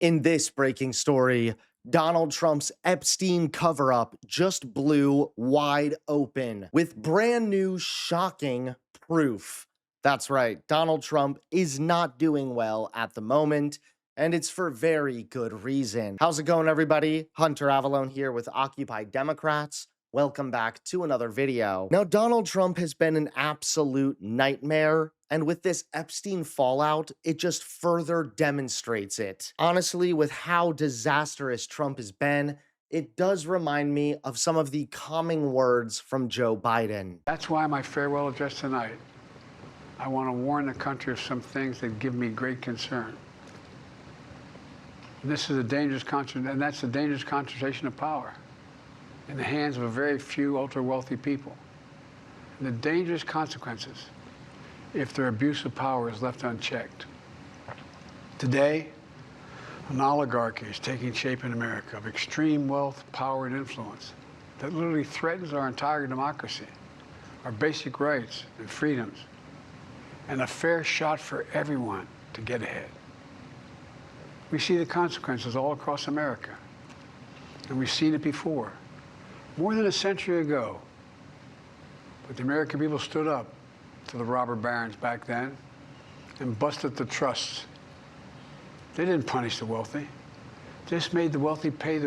In this breaking story, Donald Trump's Epstein cover-up just blew wide open with brand new shocking proof. That's right, Donald Trump is not doing well at the moment, and it's for very good reason. How's it going, everybody? Hunter Avalone here with Occupy Democrats. Welcome back to another video. Now, Donald Trump has been an absolute nightmare, and with this Epstein fallout, it just further demonstrates it. Honestly, with how disastrous Trump has been, it does remind me of some of the calming words from Joe Biden. That's why my farewell address tonight, I want to warn the country of some things that give me great concern. This is a dangerous and that's a dangerous concentration of power in the hands of a very few ultra-wealthy people. And the dangerous consequences if their abuse of power is left unchecked. Today, an oligarchy is taking shape in America of extreme wealth, power, and influence that literally threatens our entire democracy, our basic rights and freedoms, and a fair shot for everyone to get ahead. We see the consequences all across America, and we've seen it before, more than a century ago. But the American people stood up to the robber barons back then and busted the trusts. They didn't punish the wealthy. They just made the wealthy play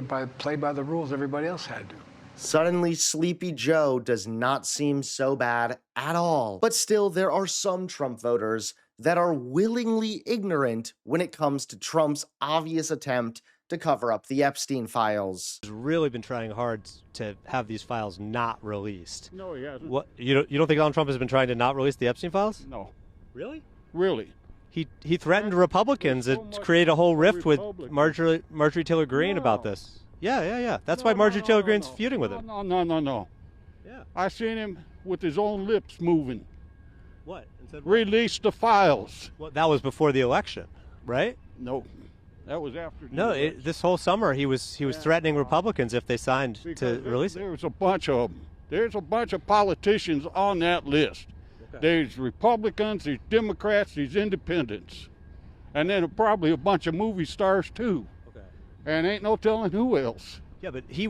by the rules everybody else had to. Suddenly, Sleepy Joe does not seem so bad at all. But still, there are some Trump voters that are willingly ignorant when it comes to Trump's obvious attempt to cover up the Epstein files. He's really been trying hard to have these files not released. No, he hasn't. What, you don't think Donald Trump has been trying to not release the Epstein files? No. Really? Really? He threatened Republicans to create a whole rift with Marjorie Taylor Greene about this. Yeah. That's why Marjorie Taylor Greene's feuding with him. No. Yeah. I seen him with his own lips moving. What? And said what? Release the files. Well, that was before the election, right? No. That was after. No, this whole summer he was threatening Republicans if they signed to release it. There's a bunch of them. There's a bunch of politicians on that list. Okay. There's Republicans, there's Democrats, there's Independents, and then probably a bunch of movie stars too. Okay. And ain't no telling who else. Yeah, but he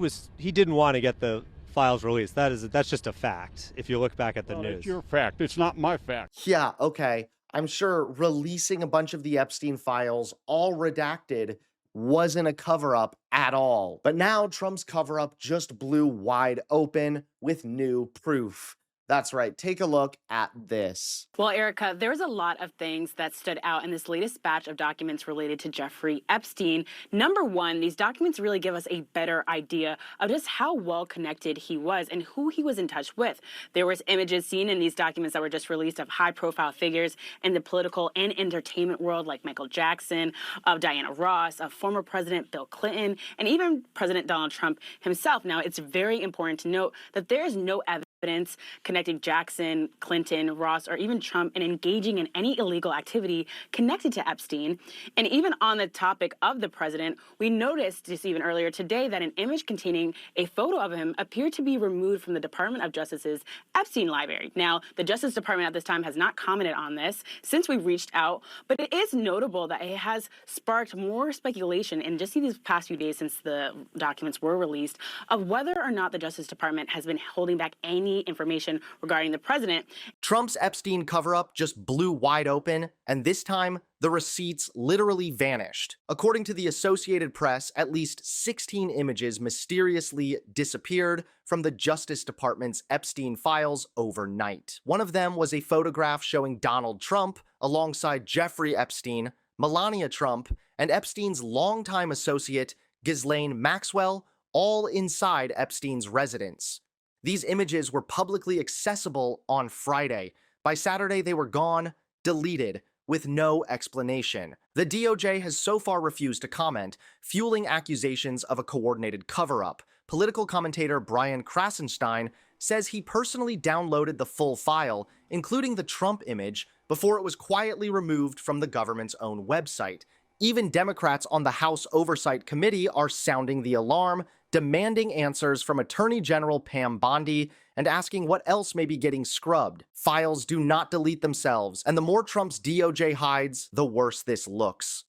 didn't want to get the files released. That's just a fact. If you look back at the news, it's your fact. It's not my fact. Yeah. Okay. I'm sure releasing a bunch of the Epstein files, all redacted, wasn't a cover-up at all. But now Trump's cover-up just blew wide open with new proof. That's right. Take a look at this. Well, Erica, there's a lot of things that stood out in this latest batch of documents related to Jeffrey Epstein. Number one, these documents really give us a better idea of just how well connected he was and who he was in touch with. There was images seen in these documents that were just released of high-profile figures in the political and entertainment world, like Michael Jackson, of Diana Ross, of former President Bill Clinton, and even President Donald Trump himself. Now, it's very important to note that there is no evidence connecting Jackson, Clinton, Ross, or even Trump in engaging in any illegal activity connected to Epstein. And even on the topic of the president, we noticed just even earlier today that an image containing a photo of him appeared to be removed from the Department of Justice's Epstein library. Now, the Justice Department at this time has not commented on this since we reached out, but it is notable that it has sparked more speculation in just these past few days since the documents were released of whether or not the Justice Department has been holding back any information regarding the president. Trump's Epstein cover-up just blew wide open, and this time, the receipts literally vanished. According to the Associated Press, at least 16 images mysteriously disappeared from the Justice Department's Epstein files overnight. One of them was a photograph showing Donald Trump alongside Jeffrey Epstein, Melania Trump, and Epstein's longtime associate, Ghislaine Maxwell, all inside Epstein's residence. These images were publicly accessible on Friday. By Saturday, they were gone, deleted, with no explanation. The DOJ has so far refused to comment, fueling accusations of a coordinated cover-up. Political commentator Brian Krasenstein says he personally downloaded the full file, including the Trump image, before it was quietly removed from the government's own website. Even Democrats on the House Oversight Committee are sounding the alarm, demanding answers from Attorney General Pam Bondi and asking what else may be getting scrubbed. Files do not delete themselves, and the more Trump's DOJ hides, the worse this looks.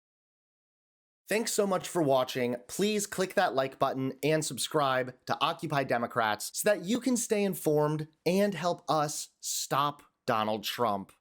Thanks so much for watching. Please click that like button and subscribe to Occupy Democrats so that you can stay informed and help us stop Donald Trump.